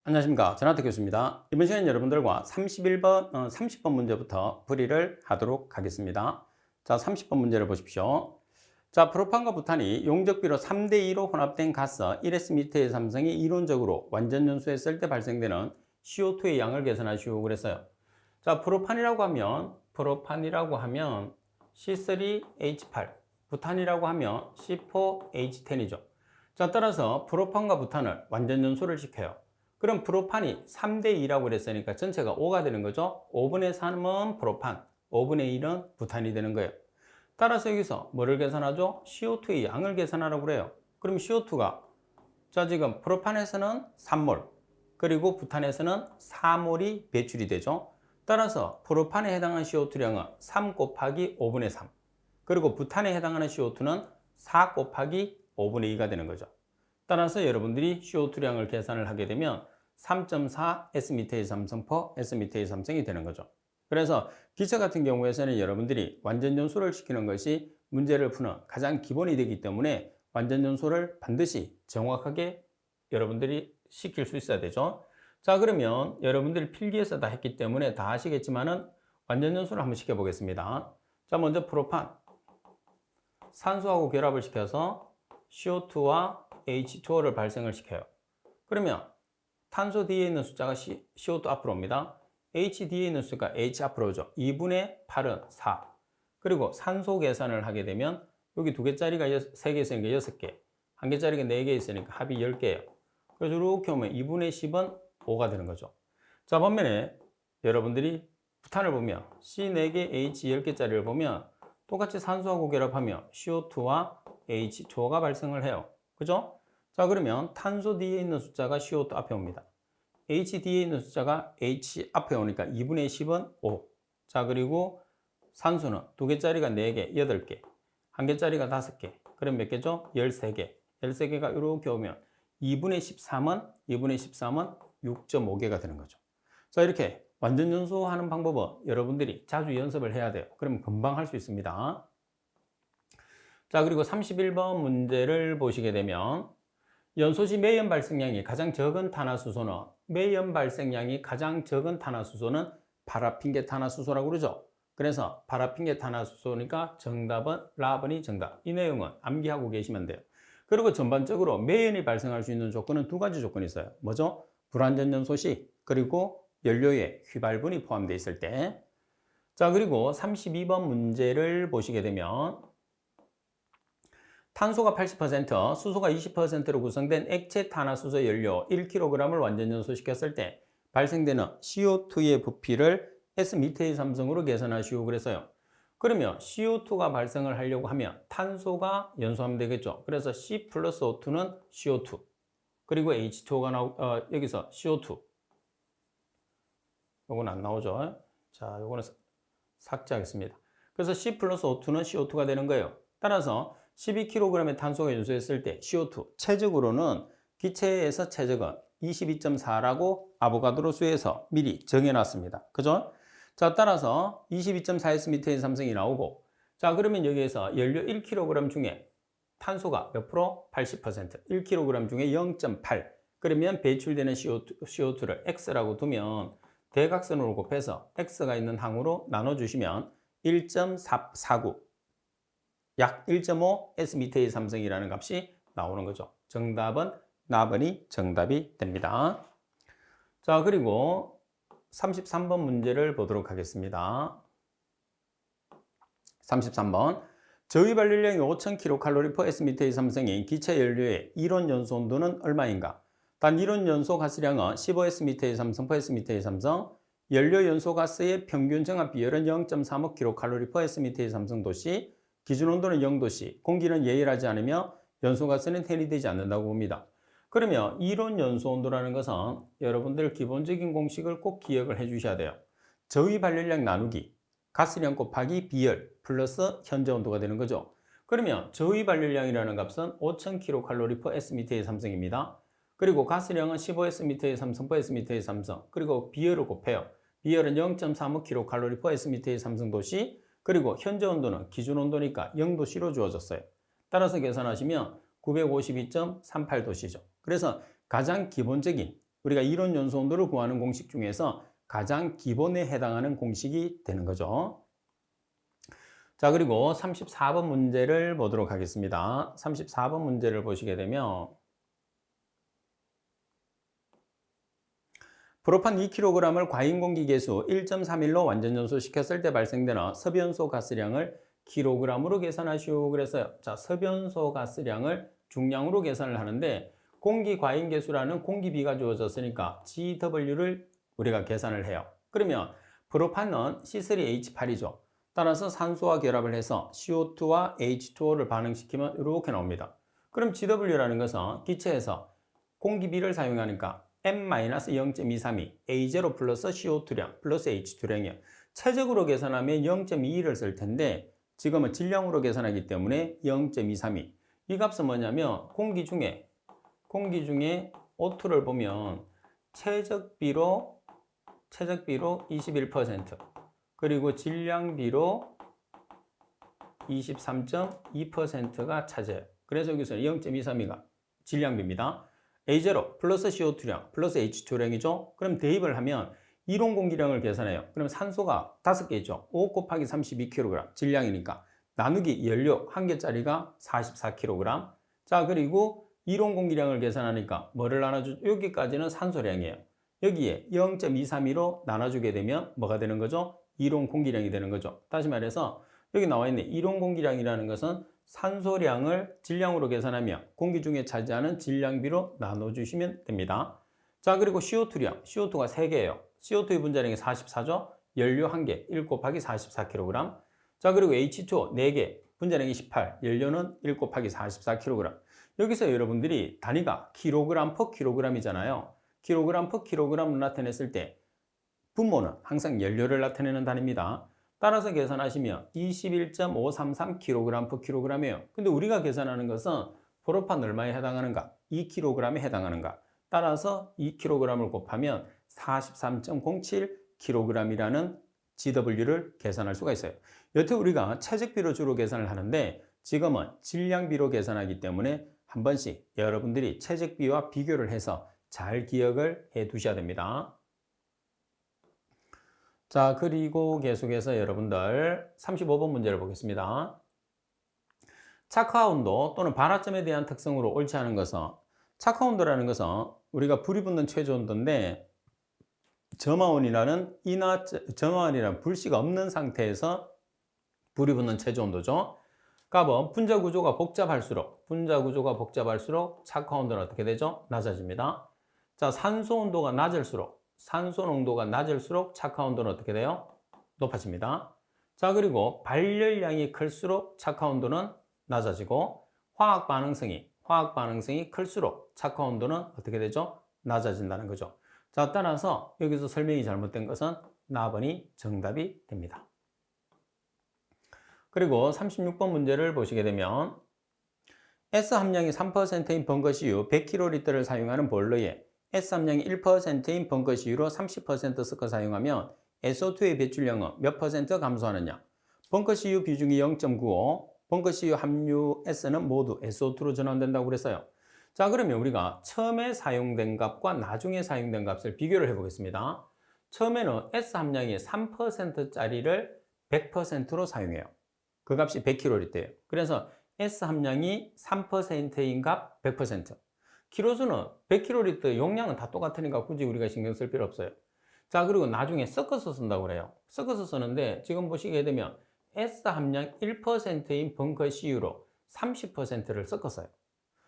안녕하십니까. 전하태 교수입니다. 이번 시간에 여러분들과 30번 문제부터 풀이를 하도록 하겠습니다. 자, 30번 문제를 보십시오. 자, 프로판과 부탄이 용적비로 3대2로 혼합된 가스 1S의 삼성이 이론적으로 완전 연소했을 때 발생되는 CO2의 양을 계산하시오 그랬어요. 자, 프로판이라고 하면 C3H8, 부탄이라고 하면 C4H10이죠. 자, 따라서 프로판과 부탄을 완전 연소를 시켜요. 그럼 프로판이 3대2라고 그랬으니까 전체가 5가 되는 거죠. 5분의 3은 프로판, 5분의 1은 부탄이 되는 거예요. 따라서 여기서 뭐를 계산하죠? CO2의 양을 계산하라고 그래요. 그럼 CO2가 자 지금 프로판에서는 3몰, 그리고 부탄에서는 4몰이 배출이 되죠. 따라서 프로판에 해당하는 CO2량은 3 곱하기 5분의 3, 그리고 부탄에 해당하는 CO2는 4 곱하기 5분의 2가 되는 거죠. 따라서 여러분들이 CO2량을 계산을 하게 되면 3.4 S미터의 삼성 per S미터의 삼성이 되는 거죠. 그래서 기체 같은 경우에서는 여러분들이 완전 연소를 시키는 것이 문제를 푸는 가장 기본이 되기 때문에 완전 연소를 반드시 정확하게 여러분들이 시킬 수 있어야 되죠. 자, 그러면 여러분들이 필기에서 다 했기 때문에 다 아시겠지만은 완전 연소를 한번 시켜보겠습니다. 자, 먼저 프로판 산소하고 결합을 시켜서 CO2와 H2O를 발생을 시켜요. 그러면 탄소 뒤에 있는 숫자가 CO2 앞으로 옵니다. H 뒤에 있는 숫자가 H 앞으로 오죠. 2분의 8은 4. 그리고 산소 계산을 하게 되면 여기 2개짜리가 3개 있으니까 6개, 1개짜리가 4개 있으니까 합이 10개예요. 그래서 이렇게 오면 2분의 10은 5가 되는 거죠. 자, 반면에 여러분들이 부탄을 보면 C4개, H 10개짜리를 보면 똑같이 산소하고 결합하면 CO2와 H2O가 발생을 해요. 그죠? 자, 그러면 탄소 뒤에 있는 숫자가 CO2 앞에 옵니다. H 뒤에 있는 숫자가 H 앞에 오니까 2분의 10은 5. 자, 그리고 산소는 2개짜리가 4개, 8개, 1개짜리가 5개. 그럼 몇 개죠? 13개. 13개가 이렇게 오면 2분의 13은 6.5개가 되는 거죠. 자, 이렇게 완전 연소하는 방법은 여러분들이 자주 연습을 해야 돼요. 그러면 금방 할 수 있습니다. 자, 그리고 31번 문제를 보시게 되면 연소시 매연 발생량이 가장 적은 탄화수소는 파라핀계 탄화수소라고 그러죠. 그래서 파라핀계 탄화수소니까 정답은 라번이 정답. 이 내용은 암기하고 계시면 돼요. 그리고 전반적으로 매연이 발생할 수 있는 조건은 2가지 조건이 있어요. 뭐죠? 불완전 연소시, 그리고 연료에 휘발분이 포함되어 있을 때. 자, 그리고 32번 문제를 보시게 되면 탄소가 80%, 수소가 20%로 구성된 액체 탄화수소 연료 1kg을 완전 연소시켰을 때 발생되는 CO2의 부피를 S미터의 삼성으로 계산하시오 그랬어요. 그러면 CO2가 발생을 하려고 하면 탄소가 연소하면 되겠죠. 그래서 C 플러스 O2는 CO2, 그리고 H2O가 여기서 CO2. 요건 안 나오죠. 자, 요거는 삭제하겠습니다. 그래서 C 플러스 O2는 CO2가 되는 거예요. 따라서 12kg의 탄소가 연소했을 때 CO2, 최적으로는 기체에서 최적은 22.4라고 아보가드로 수에서 미리 정해놨습니다. 그죠? 자, 따라서 22.4S미터의 삼성이 나오고, 자, 그러면 여기에서 연료 1kg 중에 탄소가 몇 프로? 80%. 1kg 중에 0.8. 그러면 배출되는 CO2를 X라고 두면 대각선으로 곱해서 X가 있는 항으로 나눠주시면 1.49, 약 1.5 S미터의 삼성이라는 값이 나오는 거죠. 정답은 나번이 정답이 됩니다. 자, 그리고 33번 문제를 보도록 하겠습니다. 33번. 저위 발열량이 5000kcal per S미터의 삼성인 기체 연료의 이론 연소 온도는 얼마인가? 단 이론 연소 가스량은 15S미터의 삼성 per S미터의 삼성, 연료 연소 가스의 평균 정합 비율은 0.35kcal per S미터의 삼성 도시, 기준 온도는 0도씨, 공기는 예열하지 않으며 연소가스는 해리되지 않는다고 봅니다. 그러면 이론 연소 온도라는 것은 여러분들 기본적인 공식을 꼭 기억을 해 주셔야 돼요. 저위 발열량 나누기 가스량 곱하기 비열 플러스 현재 온도가 되는 거죠. 그러면 저위 발열량이라는 값은 5000kcal per S미터의 삼성입니다. 그리고 가스량은 15S미터의 삼성 per S미터의 삼성, 그리고 비열을 곱해요. 비열은 0.35kcal per S미터의 삼성 도시, 그리고 현재 온도는 기준 온도니까 0도씨로 주어졌어요. 따라서 계산하시면 952.38도씨죠. 그래서 가장 기본적인 우리가 이론 연소 온도를 구하는 공식 중에서 가장 기본에 해당하는 공식이 되는 거죠. 자, 그리고 34번 문제를 보도록 하겠습니다. 34번 문제를 보시게 되면 프로판 2kg을 과잉공기 계수 1.31로 완전 연소시켰을 때 발생되는 섭연소 가스량을 kg으로 계산하시오 그랬어요. 자, 섭연소 가스량을 중량으로 계산을 하는데 공기 과잉 계수라는 공기비가 주어졌으니까 GW를 우리가 계산을 해요. 그러면 프로판은 C3H8이죠. 따라서 산소와 결합을 해서 CO2와 H2O를 반응시키면 이렇게 나옵니다. 그럼 GW라는 것은 기체에서 공기비를 사용하니까 M-0.232 A0 플러스 CO2량 플러스 H2량이에요. 최적으로 계산하면 0.22를 쓸 텐데 지금은 질량으로 계산하기 때문에 0.232. 이 값은 뭐냐면 공기 중에 O2를 보면 최적비로 21%, 그리고 질량비로 23.2%가 차지해요. 그래서 여기서 0.232가 질량비입니다. A0 플러스 CO2량 플러스 H2량이죠. 그럼 대입을 하면 이론 공기량을 계산해요. 그럼 산소가 5개 있죠. 5 곱하기 32kg 질량이니까 나누기 연료 1개짜리가 44kg. 자, 그리고 이론 공기량을 계산하니까 뭐를 나눠주죠? 여기까지는 산소량이에요. 여기에 0.232로 나눠주게 되면 뭐가 되는 거죠? 이론 공기량이 되는 거죠. 다시 말해서 여기 나와 있는 이론 공기량이라는 것은 산소량을 질량으로 계산하며 공기 중에 차지하는 질량비로 나눠주시면 됩니다. 자, 그리고 CO2량, CO2가 3개예요. CO2의 분자량이 44죠. 연료 1개, 1 곱하기 44kg. 자, 그리고 H2O 4개, 분자량이 18, 연료는 1 곱하기 44kg. 여기서 여러분들이 단위가 kg/kg이잖아요. kg/kg를 나타냈을 때 분모는 항상 연료를 나타내는 단위입니다. 따라서 계산하시면 21.533kg/kg이에요. 근데 우리가 계산하는 것은 프로판 얼마에 해당하는가? 2kg에 해당하는가? 따라서 2kg을 곱하면 43.07kg이라는 GW를 계산할 수가 있어요. 여태 우리가 최적비로 주로 계산을 하는데 지금은 질량비로 계산하기 때문에 한 번씩 여러분들이 최적비와 비교를 해서 잘 기억을 해 두셔야 됩니다. 자, 그리고 계속해서 여러분들 35번 문제를 보겠습니다. 착화 온도 또는 발화점에 대한 특성으로 옳지 않은 것은, 착화 온도라는 것은 우리가 불이 붙는 최저 온도인데 점화원이라는 불씨가 없는 상태에서 불이 붙는 최저 온도죠. 값은 분자 구조가 복잡할수록 착화 온도는 어떻게 되죠? 낮아집니다. 자, 산소 농도가 낮을수록 착화 온도는 어떻게 돼요? 높아집니다. 자, 그리고 발열량이 클수록 착화 온도는 낮아지고 화학 반응성이 클수록 착화 온도는 어떻게 되죠? 낮아진다는 거죠. 자, 따라서 여기서 설명이 잘못된 것은 나번이 정답이 됩니다. 그리고 36번 문제를 보시게 되면 S 함량이 3%인 벙커CU 100kL를 사용하는 보일러에 S 함량이 1%인 벙커CU로 30% 섞어 사용하면 SO2의 배출량은 몇 % 감소하느냐? 벙커CU 비중이 0.95, 벙커CU 함유 S는 모두 SO2로 전환된다고 그랬어요. 자, 그러면 우리가 처음에 사용된 값과 나중에 사용된 값을 비교를 해보겠습니다. 처음에는 S 함량이 3%짜리를 100%로 사용해요. 그 값이 100kL예요. 그래서 S 함량이 3%인 값 100%. 키로수는 100kL 용량은 다 똑같으니까 굳이 우리가 신경 쓸 필요 없어요. 자, 그리고 나중에 섞어서 쓴다고 그래요. 섞어서 쓰는데 지금 보시게 되면 S 함량 1%인 벙커 CU로 30%를 섞었어요.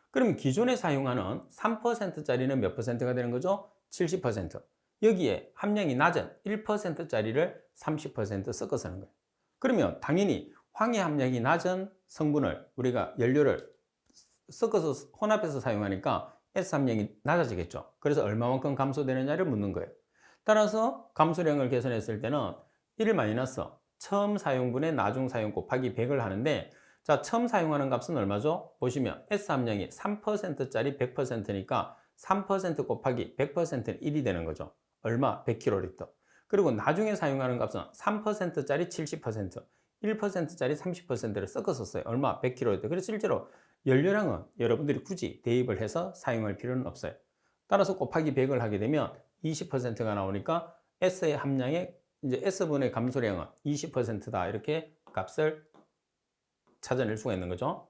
그럼 기존에 사용하는 3%짜리는 몇 %가 되는 거죠? 70%. 여기에 함량이 낮은 1%짜리를 30% 섞어 쓰는 거예요. 그러면 당연히 황해 함량이 낮은 성분을 우리가 연료를 섞어서 혼합해서 사용하니까 S 함량이 낮아지겠죠. 그래서 얼마만큼 감소되느냐를 묻는 거예요. 따라서 감소량을 계산했을 때는 1 마이너스 처음 사용분의 나중 사용 곱하기 100을 하는데, 자, 처음 사용하는 값은 얼마죠? 보시면 S 함량이 3%짜리 100%니까 3% 곱하기 100%는 1이 되는 거죠. 얼마? 100kL. 그리고 나중에 사용하는 값은 3%짜리 70%, 1%짜리 30%를 섞어서 써요. 얼마? 100kL. 그래서 실제로 연료량은 여러분들이 굳이 대입을 해서 사용할 필요는 없어요. 따라서 곱하기 100을 하게 되면 20%가 나오니까 S의 함량의 이제 S분의 감소량은 20%다. 이렇게 값을 찾아낼 수가 있는 거죠.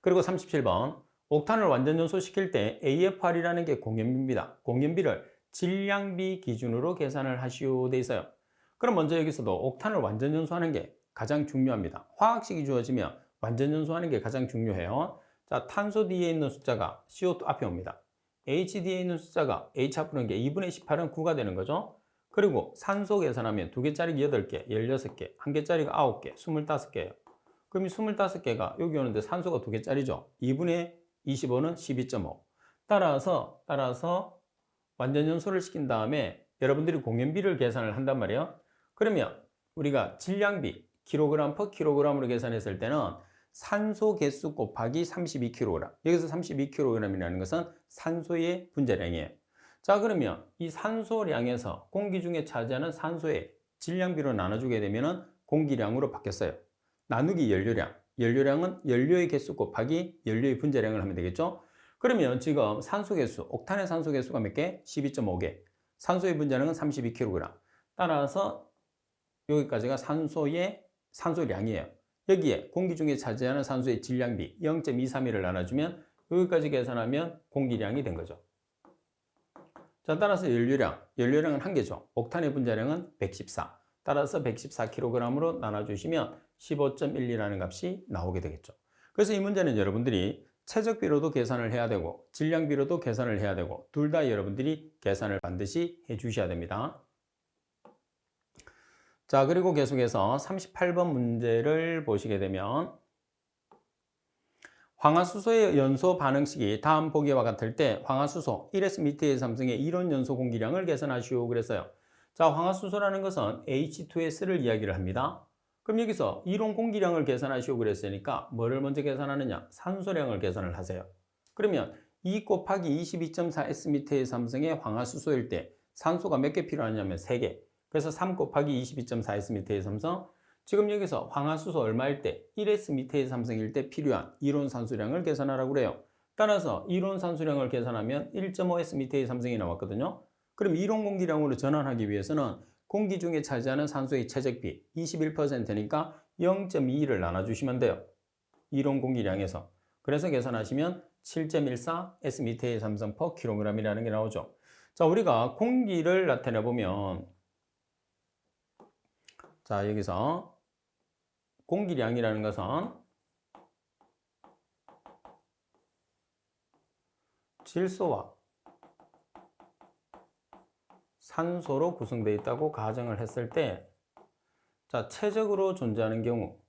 그리고 37번. 옥탄을 완전 연소시킬 때 AFR이라는 게 공연비입니다. 공연비를 질량비 기준으로 계산을 하시오 돼 있어요. 그럼 먼저 여기서도 옥탄을 완전 연소하는 게 가장 중요합니다. 화학식이 주어지면 완전 연소하는 게 가장 중요해요. 자, 탄소 뒤에 있는 숫자가 CO2 앞에 옵니다. H 뒤에 있는 숫자가 H 앞으로 오는 게 2분의 18은 9가 되는 거죠. 그리고 산소 계산하면 2개짜리가 8개, 16개, 1개짜리가 9개, 25개예요. 그럼 이 25개가 여기 오는데 산소가 2개짜리죠. 2분의 25는 12.5. 따라서 완전 연소를 시킨 다음에 여러분들이 공연비를 계산을 한단 말이에요. 그러면 우리가 질량비 kg per kg으로 계산했을 때는 산소 개수 곱하기 32kg. 여기서 32kg이라는 것은 산소의 분자량이에요. 자, 그러면 이 산소량에서 공기 중에 차지하는 산소의 질량비로 나눠주게 되면 공기량으로 바뀌었어요. 나누기 연료량. 연료량은 연료의 개수 곱하기 연료의 분자량을 하면 되겠죠? 그러면 지금 산소 개수, 옥탄의 산소 개수가 몇 개? 12.5개. 산소의 분자량은 32kg. 따라서 여기까지가 산소량이에요. 여기에 공기 중에 차지하는 산소의 질량비 0.231을 나눠주면 여기까지 계산하면 공기량이 된 거죠. 자, 따라서 연료량은 1개죠. 옥탄의 분자량은 114. 따라서 114kg으로 나눠주시면 15.12라는 값이 나오게 되겠죠. 그래서 이 문제는 여러분들이 최적비로도 계산을 해야 되고 질량비로도 계산을 해야 되고 둘 다 여러분들이 계산을 반드시 해 주셔야 됩니다. 자, 그리고 계속해서 38번 문제를 보시게 되면 황화수소의 연소 반응식이 다음 보기와 같을 때 황화수소 1S미터의 삼성의 이론 연소 공기량을 계산하시오 그랬어요. 자, 황화수소라는 것은 H2S를 이야기를 합니다. 그럼 여기서 이론 공기량을 계산하시오 그랬으니까 뭐를 먼저 계산하느냐? 산소량을 계산을 하세요. 그러면 2 곱하기 22.4S미터의 삼성의 황화수소일 때 산소가 몇 개 필요하냐면 3개. 그래서 3 곱하기 22.4S미터의 삼성. 지금 여기서 황화수소 얼마일 때? 1S미터의 삼성일 때 필요한 이론 산소량을 계산하라고 그래요. 따라서 이론 산소량을 계산하면 1.5S미터의 삼성이 나왔거든요. 그럼 이론 공기량으로 전환하기 위해서는 공기 중에 차지하는 산소의 최적비 21%니까 0.2를 나눠주시면 돼요. 이론 공기량에서. 그래서 계산하시면 7.14S미터의 삼성 per kg이라는 게 나오죠. 자, 우리가 공기를 나타내 보면 자, 여기서 공기량이라는 것은 질소와 산소로 구성되어 있다고 가정을 했을 때, 자, 최적으로 존재하는 경우,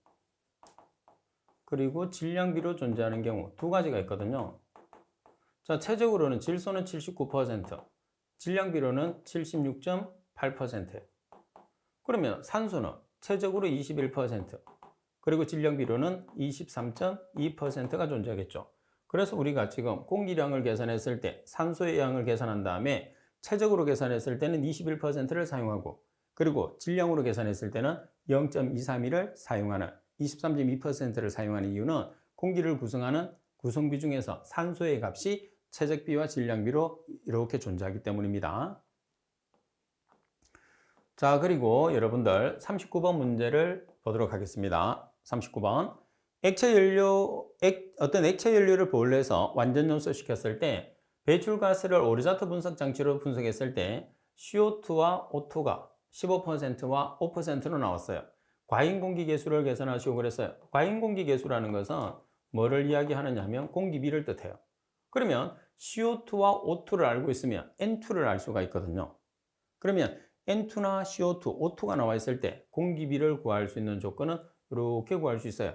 그리고 질량비로 존재하는 경우 두 가지가 있거든요. 자, 최적으로는 질소는 79%, 질량비로는 76.8%. 그러면 산소는 최적으로 21%, 그리고 질량비로는 23.2%가 존재하겠죠. 그래서 우리가 지금 공기량을 계산했을 때 산소의 양을 계산한 다음에 최적으로 계산했을 때는 21%를 사용하고 그리고 질량으로 계산했을 때는 0.231을 사용하는 23.2%를 사용하는 이유는 공기를 구성하는 구성비 중에서 산소의 값이 최적비와 질량비로 이렇게 존재하기 때문입니다. 자, 그리고 여러분들 39번 문제를 보도록 하겠습니다. 39번. 어떤 액체 연료를 보일러에서 완전 연소시켰을 때 배출가스를 오르자트 분석 장치로 분석했을 때 CO2와 O2가 15%와 5%로 나왔어요. 과잉 공기 계수를 계산하시오 그랬어요. 과잉 공기 계수라는 것은 뭐를 이야기하느냐 하면 공기비를 뜻해요. 그러면 CO2와 O2를 알고 있으면 N2를 알 수가 있거든요. 그러면 N2나 CO2, O2가 나와 있을 때 공기비를 구할 수 있는 조건은 이렇게 구할 수 있어요.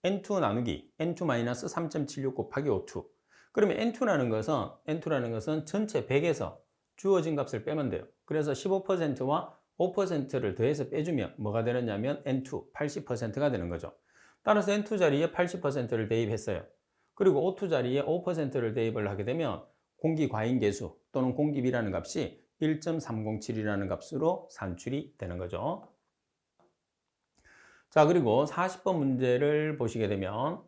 N2 나누기 N2-3.76 곱하기 O2. 그러면 N2라는 것은 전체 100에서 주어진 값을 빼면 돼요. 그래서 15%와 5%를 더해서 빼주면 뭐가 되느냐면 N2 80%가 되는 거죠. 따라서 N2 자리에 80%를 대입했어요. 그리고 O2 자리에 5%를 대입을 하게 되면 공기 과잉 계수 또는 공기비라는 값이 1.307이라는 값으로 산출이 되는 거죠. 자, 그리고 40번 문제를 보시게 되면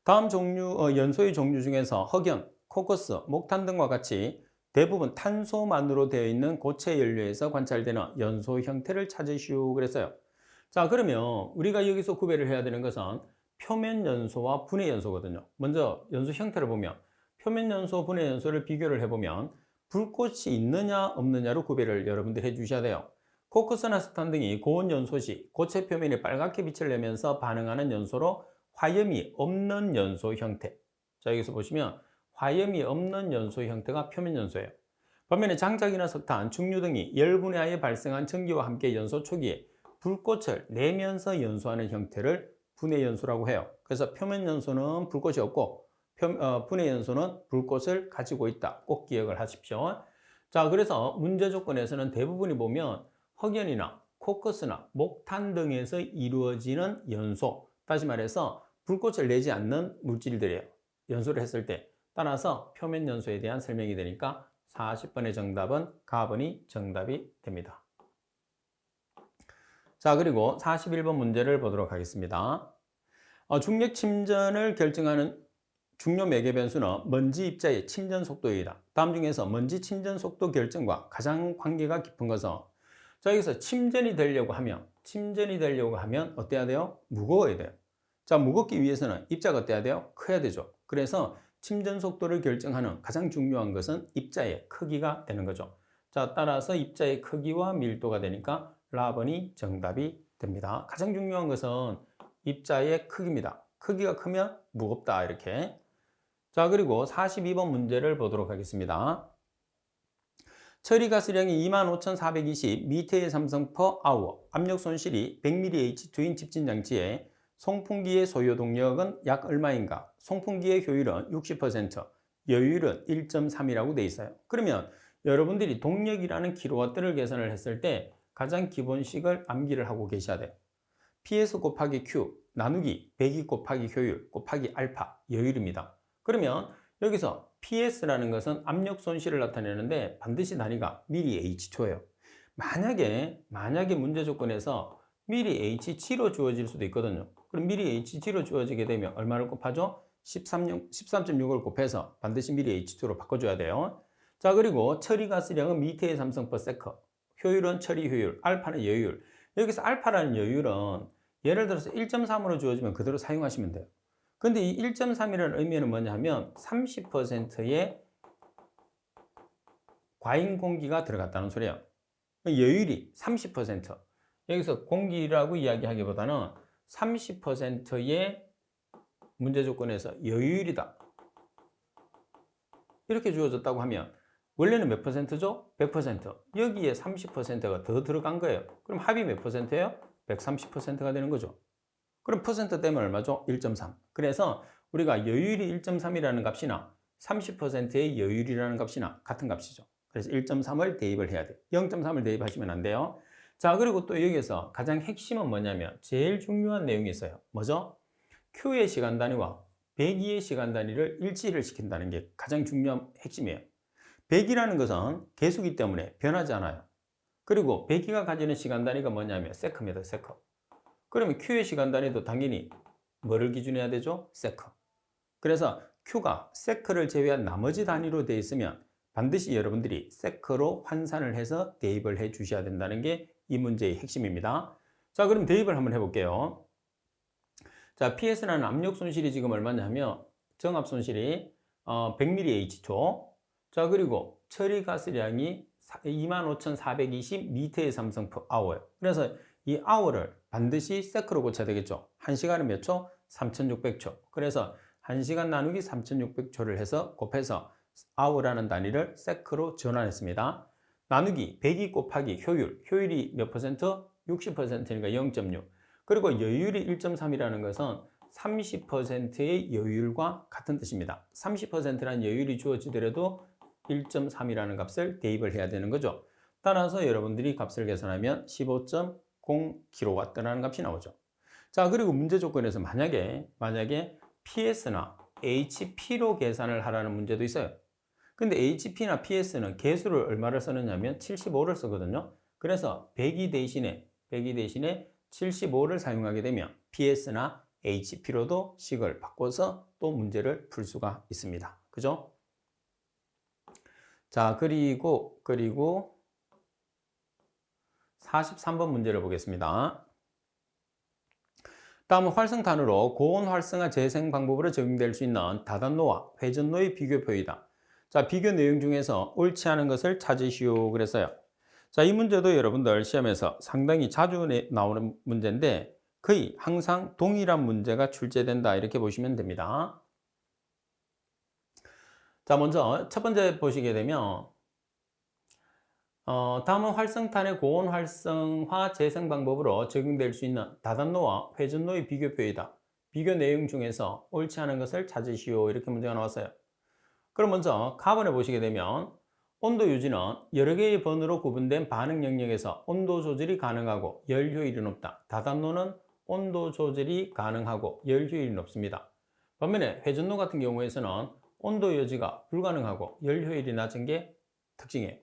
다음 연소의 종류 중에서 흑연, 코커스, 목탄 등과 같이 대부분 탄소만으로 되어 있는 고체 연료에서 관찰되는 연소 형태를 찾으시오 그랬어요. 자, 그러면 우리가 여기서 구별을 해야 되는 것은 표면 연소와 분해 연소거든요. 먼저 연소 형태를 보면 표면 연소, 분해 연소를 비교를 해보면 불꽃이 있느냐 없느냐로 구별을 여러분들 해주셔야 돼요. 코크스나 스탄 등이 고온 연소 시 고체 표면이 빨갛게 빛을 내면서 반응하는 연소로 화염이 없는 연소 형태. 자, 여기서 보시면 화염이 없는 연소 형태가 표면 연소예요. 반면에 장작이나 석탄, 중류 등이 열분해하여 발생한 전기와 함께 연소 초기에 불꽃을 내면서 연소하는 형태를 분해 연소라고 해요. 그래서 표면 연소는 불꽃이 없고 분해 연소는 불꽃을 가지고 있다. 꼭 기억을 하십시오. 자, 그래서 문제 조건에서는 대부분이 보면 흑연이나 코크스나 목탄 등에서 이루어지는 연소, 다시 말해서 불꽃을 내지 않는 물질들이에요. 연소를 했을 때. 따라서 표면 연소에 대한 설명이 되니까 40번의 정답은 가번이 정답이 됩니다. 자, 그리고 41번 문제를 보도록 하겠습니다. 중력 침전을 결정하는 중요 매개 변수는 먼지 입자의 침전 속도이다. 다음 중에서 먼지 침전 속도 결정과 가장 관계가 깊은 것은, 자, 여기서 침전이 되려고 하면 어때야 돼요? 무거워야 돼요. 자, 무겁기 위해서는 입자가 어때야 돼요? 커야 되죠. 그래서 침전 속도를 결정하는 가장 중요한 것은 입자의 크기가 되는 거죠. 자, 따라서 입자의 크기와 밀도가 되니까 라번이 정답이 됩니다. 가장 중요한 것은 입자의 크기입니다. 크기가 크면 무겁다, 이렇게. 자, 그리고 42번 문제를 보도록 하겠습니다. 처리가스량이 25,420 미터의 삼성 per hour, 압력 손실이 100mH2인 집진장치에 송풍기의 소요 동력은 약 얼마인가? 송풍기의 효율은 60%, 여율은 1.3이라고 되어 있어요. 그러면 여러분들이 동력이라는 킬로와트를 계산을 했을 때 가장 기본식을 암기를 하고 계셔야 돼요. PS 곱하기 Q 나누기 102 곱하기 효율 곱하기 알파 여율입니다. 그러면 여기서 PS라는 것은 압력 손실을 나타내는데 반드시 단위가 mAh초예요. 만약에 문제 조건에서 mAh로 주어질 수도 있거든요. 그럼 mAh로 주어지게 되면 얼마를 곱하죠? 13.6을 곱해서 반드시 mAh2로 바꿔줘야 돼요. 자, 그리고 처리가스량은 미터의 삼성 per 세컨, 효율은 처리 효율, 알파는 여율. 여기서 알파라는 여율은 예를 들어서 1.3으로 주어지면 그대로 사용하시면 돼요. 근데 이 1.3이라는 의미는 뭐냐 하면 30%의 과잉 공기가 들어갔다는 소리예요. 여율이 30%. 여기서 공기라고 이야기하기보다는 30%의 문제 조건에서 여율이다. 이렇게 주어졌다고 하면 원래는 몇 퍼센트죠? 100%. 여기에 30%가 더 들어간 거예요. 그럼 합이 몇 퍼센트예요? 130%가 되는 거죠. 그럼 퍼센트 되면 얼마죠? 1.3. 그래서 우리가 여율이 1.3이라는 값이나 30%의 여율이라는 값이나 같은 값이죠. 그래서 1.3을 대입을 해야 돼요. 0.3을 대입하시면 안 돼요. 자, 그리고 또 여기서 가장 핵심은 뭐냐면 제일 중요한 내용이 있어요. 뭐죠? Q의 시간 단위와 배기의 시간 단위를 일치를 시킨다는 게 가장 중요한 핵심이에요. 배기라는 것은 계수기 때문에 변하지 않아요. 그리고 배기가 가지는 시간 단위가 뭐냐면 세크입니다. 세크. 그러면 Q의 시간 단위도 당연히 뭐를 기준해야 되죠? 세크. 그래서 Q가 세크를 제외한 나머지 단위로 되어 있으면 반드시 여러분들이 세크로 환산을 해서 대입을 해 주셔야 된다는 게 이 문제의 핵심입니다. 자, 그럼 대입을 한번 해볼게요. 자, PS라는 압력 손실이 지금 얼마냐면 정압 손실이 100mAh초. 자, 그리고 처리 가스량이 25,420 미터의 삼성 per hour. 그래서 이 hour를 반드시 세크로 고쳐야 되겠죠. 1시간은 몇 초? 3,600초. 그래서 1시간 나누기 3,600초를 해서 곱해서 hour라는 단위를 세크로 전환했습니다. 나누기 102 곱하기 효율이 몇 퍼센트? 60%니까 0.6. 그리고 여율이 1.3이라는 것은 30%의 여율과 같은 뜻입니다. 30%라는 여율이 주어지더라도 1.3이라는 값을 대입을 해야 되는 거죠. 따라서 여러분들이 값을 계산하면 15.0kW라는 값이 나오죠. 자, 그리고 문제 조건에서 만약에 PS나 HP로 계산을 하라는 문제도 있어요. 근데 HP나 PS는 계수를 얼마를 쓰느냐면 75를 쓰거든요. 그래서 102 대신에 75를 사용하게 되면 PS나 HP로도 식을 바꿔서 또 문제를 풀 수가 있습니다. 그죠? 자, 그리고 43번 문제를 보겠습니다. 다음은 활성탄으로 고온 활성화 재생 방법으로 적용될 수 있는 다단노와 회전노의 비교표이다. 자, 비교 내용 중에서 옳지 않은 것을 찾으시오 그랬어요. 자, 이 문제도 여러분들 시험에서 상당히 자주 나오는 문제인데 거의 항상 동일한 문제가 출제된다 이렇게 보시면 됩니다. 자, 먼저 첫 번째 보시게 되면 다음은 활성탄의 고온 활성화 재생 방법으로 적용될 수 있는 다단노와 회전노의 비교표이다. 비교 내용 중에서 옳지 않은 것을 찾으시오 이렇게 문제가 나왔어요. 그럼 먼저 가번에 보시게 되면 온도 유지는 여러 개의 번호로 구분된 반응 영역에서 온도 조절이 가능하고 열 효율이 높다. 다단노는 온도 조절이 가능하고 열 효율이 높습니다. 반면에 회전노 같은 경우에서는 온도 유지가 불가능하고 열 효율이 낮은 게 특징이에요.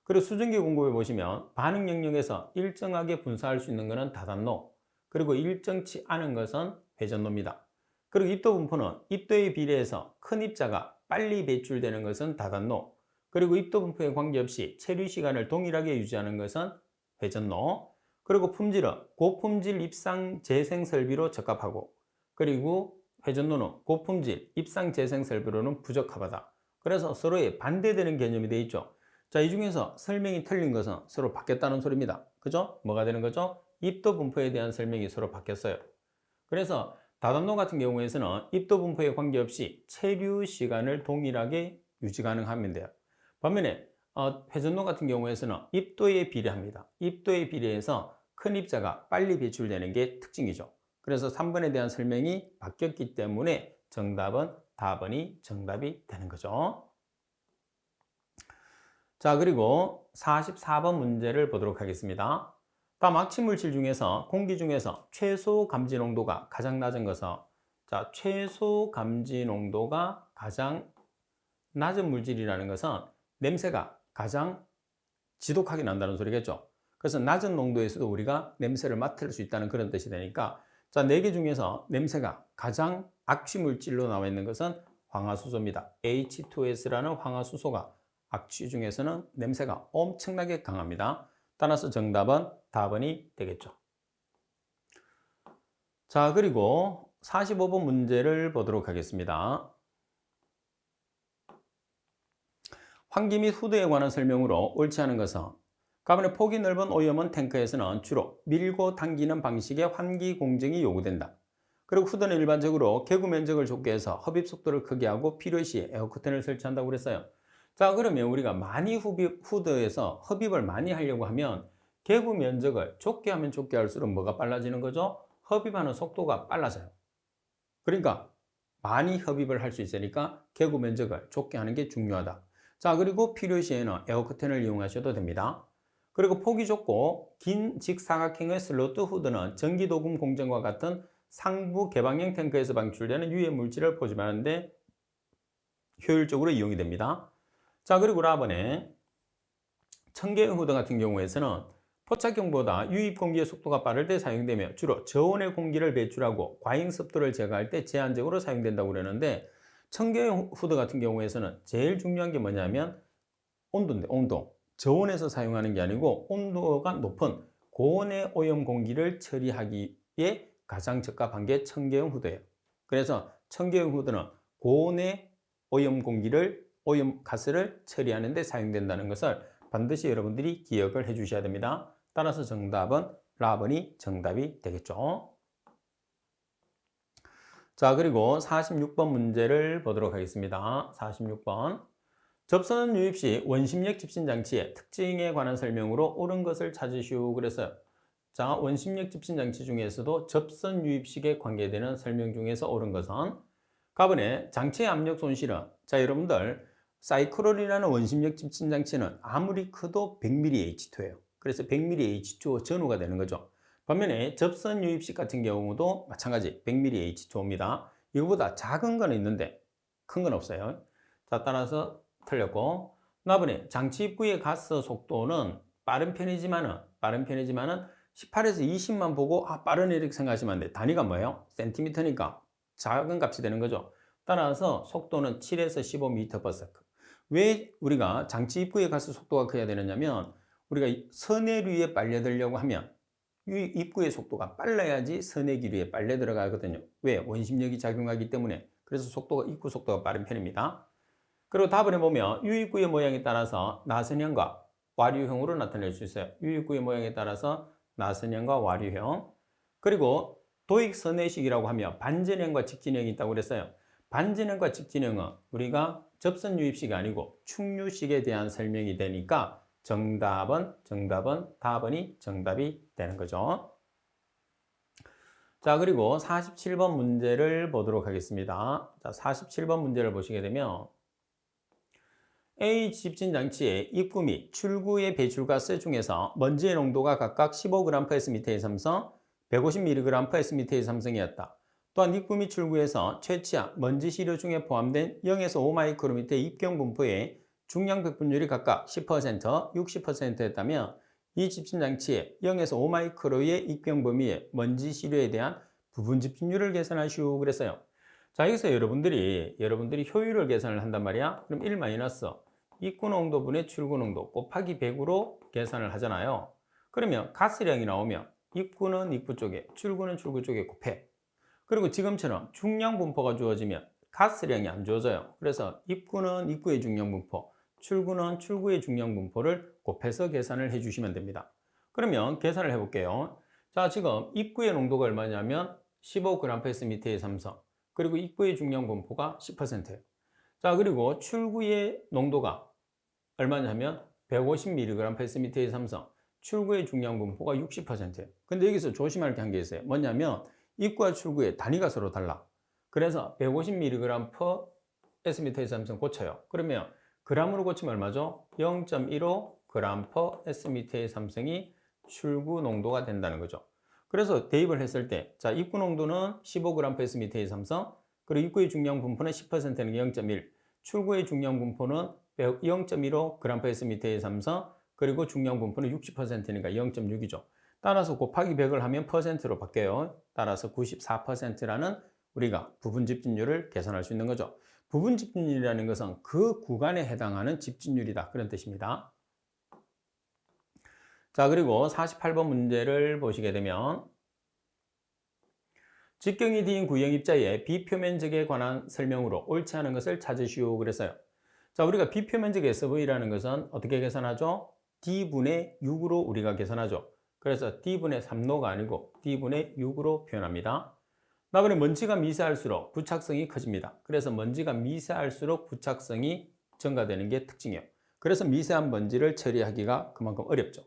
그리고 수증기 공급에 보시면 반응 영역에서 일정하게 분사할 수 있는 것은 다단노, 그리고 일정치 않은 것은 회전노입니다. 그리고 입도 분포는 입도에 비례해서 큰 입자가 빨리 배출되는 것은 다단노, 그리고 입도 분포에 관계없이 체류 시간을 동일하게 유지하는 것은 회전노, 그리고 품질은 고품질 입상 재생 설비로 적합하고, 그리고 회전노는 고품질 입상 재생 설비로는 부적합하다. 그래서 서로에 반대되는 개념이 되어 있죠. 자, 이 중에서 설명이 틀린 것은 서로 바뀌었다는 소리입니다. 그죠? 뭐가 되는 거죠? 입도 분포에 대한 설명이 서로 바뀌었어요. 그래서 다단노 같은 경우에서는 입도 분포에 관계없이 체류 시간을 동일하게 유지 가능하면 돼요. 반면에 회전노 같은 경우에서는 입도에 비례합니다. 입도에 비례해서 큰 입자가 빨리 배출되는 게 특징이죠. 그래서 3번에 대한 설명이 바뀌었기 때문에 정답은 4번이 정답이 되는 거죠. 자, 그리고 44번 문제를 보도록 하겠습니다. 다음 악취물질 중에서 공기 중에서 최소 감지 농도가 가장 낮은 것은, 자, 최소 감지 농도가 가장 낮은 물질이라는 것은 냄새가 가장 지독하게 난다는 소리겠죠. 그래서 낮은 농도에서도 우리가 냄새를 맡을 수 있다는 그런 뜻이 되니까, 자, 4개 중에서 냄새가 가장 악취물질로 나와 있는 것은 황화수소입니다. H2S라는 황화수소가 악취 중에서는 냄새가 엄청나게 강합니다. 따라서 정답은 4번이 되겠죠. 자, 그리고 45번 문제를 보도록 하겠습니다. 환기 및 후드에 관한 설명으로 옳지 않은 것은, 가번에 폭이 넓은 오염원 탱크에서는 주로 밀고 당기는 방식의 환기 공정이 요구된다. 그리고 후드는 일반적으로 개구 면적을 좁게 해서 흡입 속도를 크게 하고 필요시 에어커튼을 설치한다고 그랬어요. 자, 그러면 우리가 많이 후드에서 흡입을 많이 하려고 하면 개구 면적을 좁게 하면 좁게 할수록 뭐가 빨라지는 거죠? 흡입하는 속도가 빨라져요. 그러니까 많이 흡입을 할 수 있으니까 개구 면적을 좁게 하는 게 중요하다. 자, 그리고 필요시에는 에어커튼을 이용하셔도 됩니다. 그리고 폭이 좁고 긴 직사각형의 슬로트 후드는 전기도금 공정과 같은 상부 개방형 탱크에서 방출되는 유해 물질을 포집하는데 효율적으로 이용이 됩니다. 자, 그리고 라번에 청계형 후드 같은 경우에서는 포착형보다 유입 공기의 속도가 빠를 때 사용되며 주로 저온의 공기를 배출하고 과잉 습도를 제거할 때 제한적으로 사용된다고 그러는데, 청계형 후드 같은 경우에서는 제일 중요한 게 뭐냐면 온도인데, 온도. 저온에서 사용하는 게 아니고 온도가 높은 고온의 오염 공기를 처리하기에 가장 적합한 게 청계형 후드예요. 그래서 청계형 후드는 고온의 오염 공기를, 오염 가스를 처리하는 데 사용된다는 것을 반드시 여러분들이 기억을 해 주셔야 됩니다. 따라서 정답은 라번이 정답이 되겠죠. 자, 그리고 46번 문제를 보도록 하겠습니다. 46번. 접선 유입 시 원심력 집신 장치의 특징에 관한 설명으로 옳은 것을 찾으시오 그랬어요. 자, 원심력 집신 장치 중에서도 접선 유입식에 관계되는 설명 중에서 옳은 것은, 가번에 장치의 압력 손실은, 자, 여러분들 사이클론이라는 원심력 집신 장치는 아무리 커도 100mH2예요. 그래서 100mH2 전후가 되는 거죠. 반면에 접선 유입식 같은 경우도 마찬가지 100mH2입니다. 이거보다 작은 건 있는데 큰 건 없어요. 자, 따라서 틀렸고, 나번에 장치 입구의 가스 속도는 빠른 편이지만은 18에서 20만 보고 빠르네 이렇게 생각하시면 안 돼. 단위가 뭐예요? 센티미터니까 작은 값이 되는 거죠. 따라서 속도는 7에서 15m/s. 왜 우리가 장치 입구에 가서 속도가 커야 되느냐면 우리가 선해류에 빨려들려고 하면 이 입구의 속도가 빨라야지 선해기류에 빨려 들어가거든요. 왜? 원심력이 작용하기 때문에. 그래서 속도가 입구 속도가 빠른 편입니다. 그리고 답을 해보면 유입구의 모양에 따라서 나선형과 와류형으로 나타낼 수 있어요. 유입구의 모양에 따라서 나선형과 와류형. 그리고 도익선해식이라고 하면 반전형과 직진형이 있다고 그랬어요. 반전형과 직진형은 우리가 접선 유입식이 아니고 충류식에 대한 설명이 되니까 답은이 정답이 되는 거죠. 자, 그리고 47번 문제를 보도록 하겠습니다. 자, 47번 문제를 보시게 되면 A 집진 장치의 입구 및 출구의 배출가스 중에서 먼지의 농도가 각각 15g/s의 삼성, 150mg/s의 삼성이었다. 또한 입구 및 출구에서 채취한 먼지 시료 중에 포함된 0에서 5마이크로미터의 입경 분포의 중량 백분율이 각각 10%, 60%였다면 이 집진 장치의 0에서 5마이크로의 입경 범위의 먼지 시료에 대한 부분 집진율을 계산하시오 그랬어요. 자, 여기서 여러분들이 효율을 계산을 한단 말이야. 그럼 1 입구 농도분의 출구 농도 곱하기 100으로 계산을 하잖아요. 그러면 가스량이 나오면 입구는 입구 쪽에, 출구는 출구 쪽에 곱해. 그리고 지금처럼 중량 분포가 주어지면 가스량이 안 주어져요. 그래서 입구는 입구의 중량 분포, 출구는 출구의 중량 분포를 곱해서 계산을 해주시면 됩니다. 그러면 계산을 해볼게요. 자, 지금 입구의 농도가 얼마냐면 15g/s의 삼성, 그리고 입구의 중량 분포가 10%예요. 자, 그리고 출구의 농도가 얼마냐면 150mg/s의 삼성, 출구의 중량 분포가 60%예요. 근데 여기서 조심할 게 한 게 있어요. 뭐냐면 입구와 출구의 단위가 서로 달라. 그래서 150mg/s의 삼성 고쳐요. 그러면 g으로 고치면 얼마죠? 0.15g/s의 삼성이 출구 농도가 된다는 거죠. 그래서 대입을 했을 때, 자, 입구 농도는 15g/s의 삼성, 그리고 입구의 중량 분포는 10%는 0.1, 출구의 중량 분포는 0.15g/s의 삼성, 그리고 중량 분포는 60%니까 0.6이죠. 따라서 곱하기 100을 하면 퍼센트로 바뀌어요. 따라서 94%라는 우리가 부분 집진율을 계산할 수 있는 거죠. 부분 집진율이라는 것은 그 구간에 해당하는 집진율이다. 그런 뜻입니다. 자, 그리고 48번 문제를 보시게 되면 직경이 D인 구형 입자의 비표면적에 관한 설명으로 옳지 않은 것을 찾으시오 그랬어요. 자, 우리가 비표면적 SV라는 것은 어떻게 계산하죠? D분의 6으로 우리가 계산하죠. 그래서 D분의 3로가 아니고 D분의 6으로 표현합니다. 그럼 먼지가 미세할수록 부착성이 커집니다. 그래서 먼지가 미세할수록 부착성이 증가되는 게 특징이에요. 그래서 미세한 먼지를 처리하기가 그만큼 어렵죠.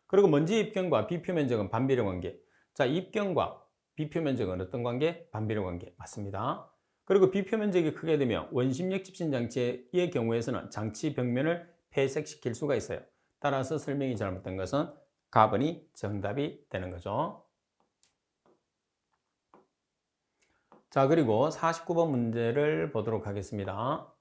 그리고 먼지 입경과 비표면적은 반비례 관계. 자, 입경과 비표면적은 어떤 관계? 반비례 관계. 맞습니다. 그리고 비표면적이 크게 되면 원심력 집진 장치의 경우에서는 장치 벽면을 폐색시킬 수가 있어요. 따라서 설명이 잘못된 것은 가번이 정답이 되는 거죠. 자, 그리고 49번 문제를 보도록 하겠습니다.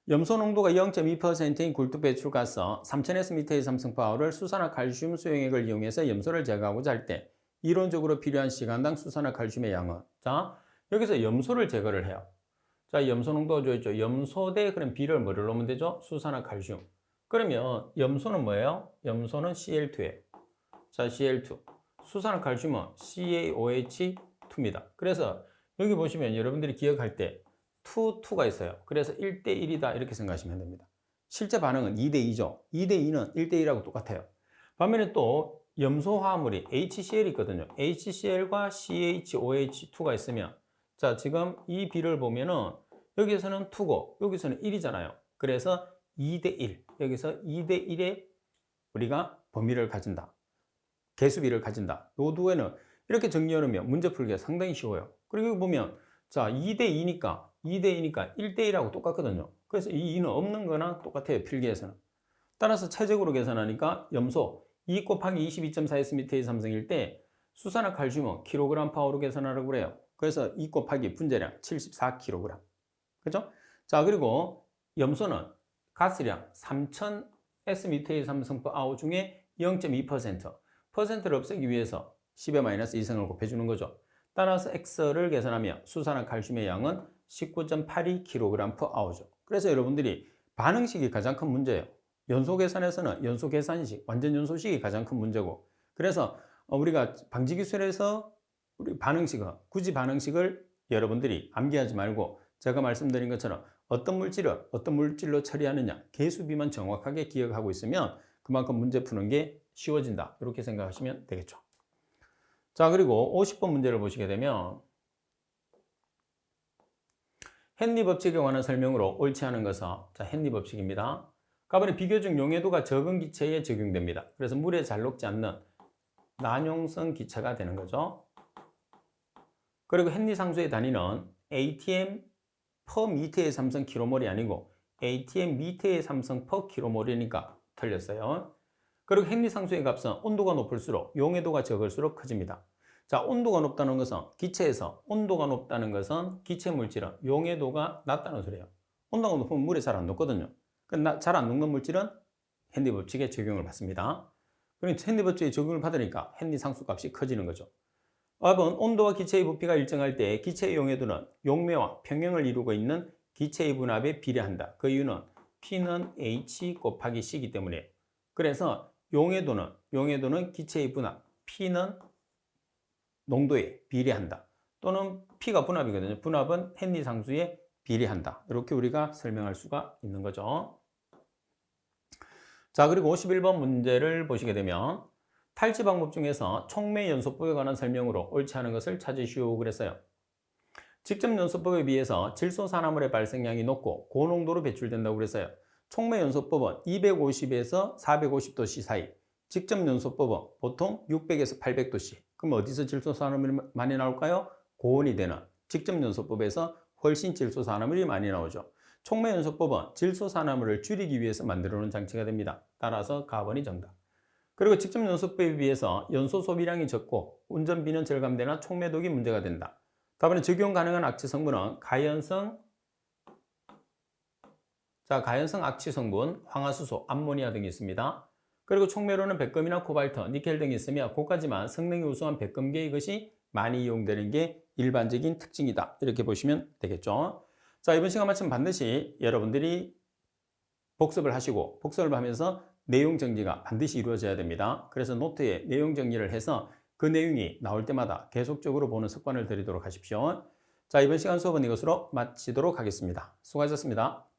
염소 농도가 0.2%인 굴뚝 배출가스 3000S의 삼성파워를 수산화칼슘 수용액을 이용해서 염소를 제거하고자 할 때 이론적으로 필요한 시간당 수산화칼슘의 양은, 자, 여기서 염소를 제거를 해요. 자, 염소 농도가 주어있죠. 염소 대 그럼 비를 뭐를 넣으면 되죠? 수산화칼슘. 그러면 염소는 뭐예요? 염소는 Cl2예요. 자, Cl2. 수산화칼슘은 CaOH2입니다. 그래서 여기 보시면 여러분들이 기억할 때 2가 있어요. 그래서 1대1이다 이렇게 생각하시면 됩니다. 실제 반응은 2대2죠. 2대2는 1대1하고 똑같아요. 반면에 또 염소 화합물이 HCl이 있거든요. HCl과 CaOH2가 있으면, 자, 지금 이 비를 보면은 여기서는 2고 여기서는 1이잖아요. 그래서 2대1, 여기서 2대1의 우리가 범위를 가진다. 개수비를 가진다. 요 두에는 이렇게 정리해 놓으면 문제 풀기가 상당히 쉬워요. 그리고 여기 보면, 자, 2대2니까 1대1하고 똑같거든요. 그래서 이 2는 없는 거나 똑같아요. 필기에서는. 따라서 최적으로 계산하니까 염소 2 곱하기 22.4S의 삼성일 때 수산화칼슘은 kg파워로 계산하라고 그래요. 그래서 2 곱하기 분자량 74kg. 그죠? 자, 그리고 염소는 가스량 3000S의 삼성파워 중에 0.2%, 퍼센트를 없애기 위해서 10의 마이너스 2승을 곱해주는 거죠. 따라서 X를 계산하면 수산화칼슘의 양은 19.82kg/h죠. 그래서 여러분들이 반응식이 가장 큰 문제예요. 연소 계산에서는 연소 계산식, 완전 연소식이 가장 큰 문제고, 그래서 우리가 방지기술에서 우리 반응식은 굳이 반응식을 여러분들이 암기하지 말고 제가 말씀드린 것처럼 어떤 물질을 어떤 물질로 처리하느냐 계수비만 정확하게 기억하고 있으면 그만큼 문제 푸는 게 쉬워진다. 이렇게 생각하시면 되겠죠. 자, 그리고 50번 문제를 보시게 되면 헨리 법칙에 관한 설명으로 옳지 않은 것은, 자, 헨리 법칙입니다. 가번에 비교적 용해도가 적은 기체에 적용됩니다. 그래서 물에 잘 녹지 않는 난용성 기체가 되는 거죠. 그리고 헨리 상수의 단위는 atm per 미터의 삼성 킬로몰이 아니고 atm 미터의 삼성 per 킬로몰이니까 틀렸어요. 그리고 헨리 상수의 값은 온도가 높을수록 용해도가 적을수록 커집니다. 자, 온도가 높다는 것은 기체에서 온도가 높다는 것은 기체 물질은 용해도가 낮다는 소리예요. 온도가 높으면 물에 잘 안 녹거든요. 잘 안 녹는 물질은 헨리 법칙에 적용을 받습니다. 그러니까 헨리 법칙에 적용을 받으니까 헨리 상수 값이 커지는 거죠. 답은 온도와 기체의 부피가 일정할 때 기체의 용해도는 용매와 평형을 이루고 있는 기체의 분압에 비례한다. 그 이유는 P는 H 곱하기 C이기 때문에. 그래서 용해도는 기체의 분압, P는 농도에 비례한다. 또는 P가 분압이거든요. 분압은 헨리 상수에 비례한다. 이렇게 우리가 설명할 수가 있는 거죠. 자, 그리고 51번 문제를 보시게 되면 탈취 방법 중에서 촉매 연소법에 관한 설명으로 옳지 않은 것을 찾으시오 그랬어요. 직접 연소법에 비해서 질소산화물의 발생량이 높고 고농도로 배출된다고 그랬어요. 촉매 연소법은 250에서 450도씨 사이, 직접 연소법은 보통 600에서 800도씨. 그럼 어디서 질소산화물이 많이 나올까요? 고온이 되는 직접 연소법에서 훨씬 질소산화물이 많이 나오죠. 촉매 연소법은 질소산화물을 줄이기 위해서 만들어 놓은 장치가 됩니다. 따라서 가번이 정답. 그리고 직접 연소법에 비해서 연소 소비량이 적고 운전비는 절감되나 촉매독이 문제가 된다. 다음에 적용 가능한 악취 성분은 가연성 악취 성분, 황화수소, 암모니아 등이 있습니다. 그리고 촉매로는 백금이나 코발트, 니켈 등이 있으며 고가지만 성능이 우수한 백금계 이것이 많이 이용되는 게 일반적인 특징이다. 이렇게 보시면 되겠죠. 자, 이번 시간 마치면 반드시 여러분들이 복습을 하시고 복습을 하면서 내용 정리가 반드시 이루어져야 됩니다. 그래서 노트에 내용 정리를 해서 그 내용이 나올 때마다 계속적으로 보는 습관을 들이도록 하십시오. 자, 이번 시간 수업은 이것으로 마치도록 하겠습니다. 수고하셨습니다.